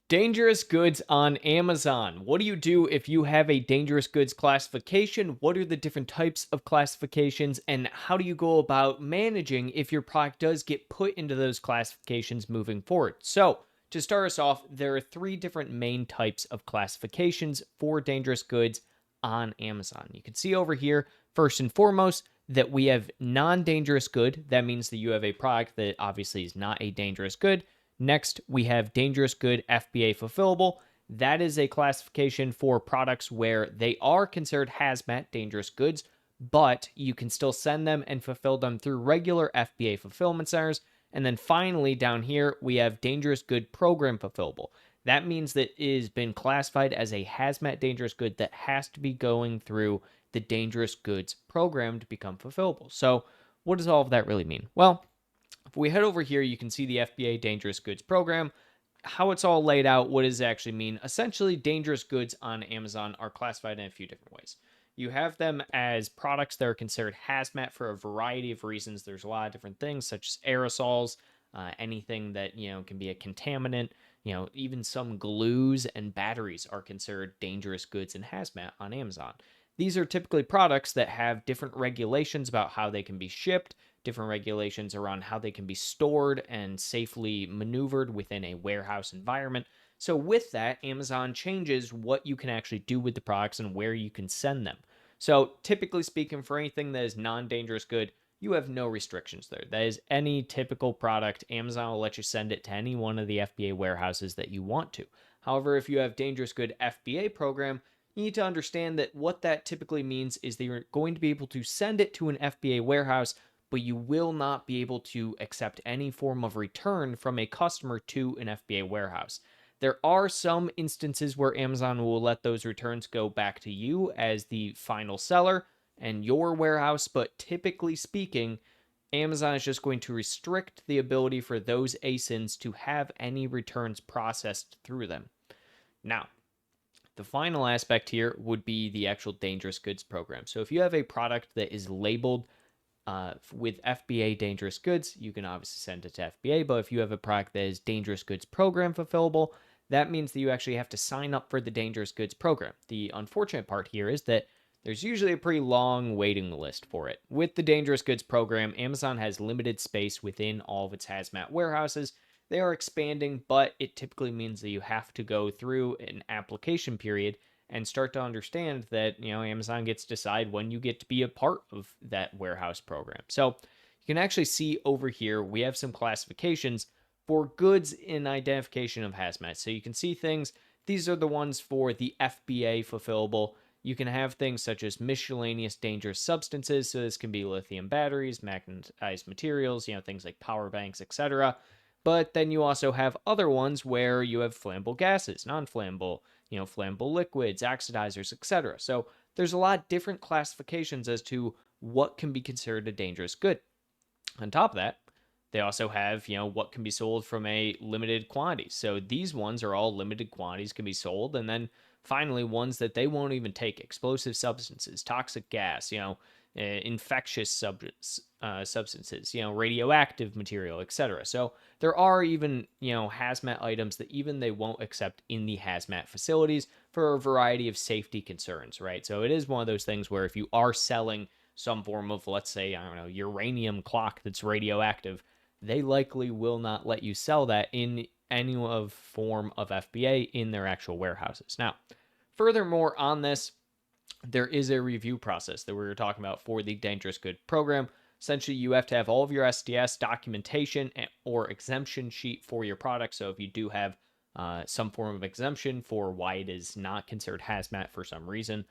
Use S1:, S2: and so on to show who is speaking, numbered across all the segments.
S1: Dangerous goods on Amazon. What do you do if you have a dangerous goods classification? What are the different types of classifications, and how do you go about managing if your product does get put into those classifications moving forward? So, to start us off, there are three different main types of classifications for dangerous goods on Amazon. You can see over here, first and foremost, that we have non dangerous good. That means that you have a product that obviously is not a dangerous good. Next, we have dangerous good FBA fulfillable. That is a classification for products where they are considered hazmat dangerous goods, but you can still send them and fulfill them through regular FBA fulfillment centers. And then finally, down here, we have dangerous good program fulfillable. That means that it has been classified as a hazmat dangerous good that has to be going through the dangerous goods program to become fulfillable. So, what does all of that really mean? Well, if we head over here, you can see the FBA Dangerous Goods Program, how it's all laid out. What does it actually mean? Essentially, dangerous goods on Amazon are classified in a few different ways. You have them as products that are considered hazmat for a variety of reasons. There's a lot of different things, such as aerosols, anything that can be a contaminant. Even some glues and batteries are considered dangerous goods in hazmat on Amazon. These are typically products that have different regulations about how they can be shipped, different regulations around how they can be stored and safely maneuvered within a warehouse environment. So, with that, Amazon changes what you can actually do with the products and where you can send them. So, typically speaking, for anything that is non dangerous good, you have no restrictions there. That is any typical product. Amazon will let you send it to any one of the FBA warehouses that you want to. However, if you have dangerous good FBA program, you need to understand that what that typically means is that you're going to be able to send it to an FBA warehouse, but you will not be able to accept any form of return from a customer to an FBA warehouse. There are some instances where Amazon will let those returns go back to you as the final seller and your warehouse, but typically speaking, Amazon is just going to restrict the ability for those ASINs to have any returns processed through them. Now, the final aspect here would be the actual dangerous goods program. So if you have a product that is labeled with FBA dangerous goods, you can obviously send it to FBA. But if you have a product that is dangerous goods program fulfillable, that means that you actually have to sign up for the dangerous goods program. The unfortunate part here is that there's usually a pretty long waiting list for it. With the dangerous goods program, Amazon has limited space within all of its hazmat warehouses. They are expanding, but it typically means that you have to go through an application period and start to understand that, Amazon gets to decide when you get to be a part of that warehouse program. So you can actually see over here, we have some classifications for goods in identification of hazmat. So you can see things, these are the ones for the FBA fulfillable. You can have things such as miscellaneous dangerous substances. So this can be lithium batteries, magnetized materials, things like power banks, etc. But then you also have other ones where you have flammable gases, non-flammable, flammable liquids, oxidizers, etc. So there's a lot of different classifications as to what can be considered a dangerous good. On top of that, they also have, what can be sold from a limited quantity. So these ones are all limited quantities can be sold. And then finally, ones that they won't even take: explosive substances, toxic gas, infectious substances, radioactive material, etc. So there are even, hazmat items that even they won't accept in the hazmat facilities for a variety of safety concerns, right? So it is one of those things where if you are selling some form of, let's say, I don't know, uranium clock that's radioactive, they likely will not let you sell that in any of form of FBA in their actual warehouses. Now, furthermore on this, there is a review process that we were talking about for the dangerous good program. Essentially, you have to have all of your SDS documentation or exemption sheet for your product. So if you do have some form of exemption for why it is not considered hazmat for some reason,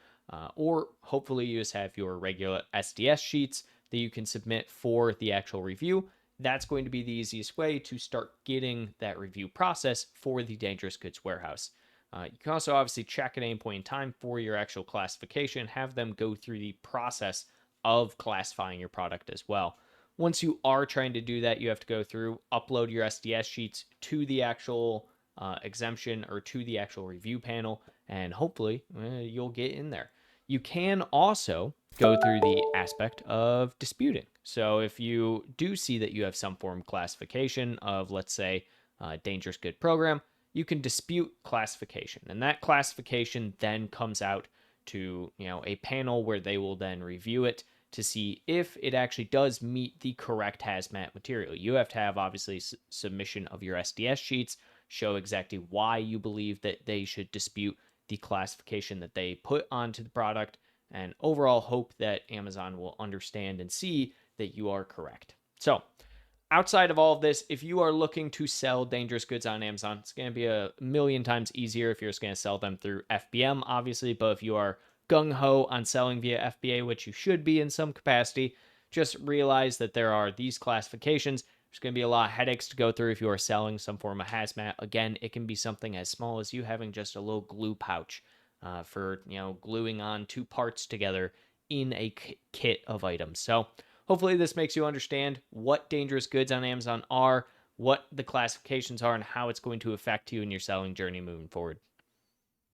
S1: or hopefully you just have your regular SDS sheets that you can submit for the actual review. That's going to be the easiest way to start getting that review process for the dangerous goods warehouse. You can also obviously check at any point in time for your actual classification, have them go through the process of classifying your product as well. Once you are trying to do that, you have to go through, upload your SDS sheets to the actual exemption or to the actual review panel, and hopefully you'll get in there. You can also go through the aspect of disputing. So if you do see that you have some form of classification of, let's say, dangerous good program, you can dispute classification. And that classification then comes out to, a panel where they will then review it to see if it actually does meet the correct hazmat material. You have to have obviously submission of your SDS sheets, show exactly why you believe that they should dispute the classification that they put onto the product, and overall hope that Amazon will understand and see that you are correct. So, outside of all of this, if you are looking to sell dangerous goods on Amazon, it's going to be a million times easier if you're just going to sell them through FBM, obviously. But if you are gung ho on selling via FBA, which you should be in some capacity, just realize that there are these classifications. There's going to be a lot of headaches to go through if you are selling some form of hazmat. Again, it can be something as small as you having just a little glue pouch for gluing on two parts together in a kit of items. So hopefully this makes you understand what dangerous goods on Amazon are, what the classifications are, and how it's going to affect you in your selling journey moving forward.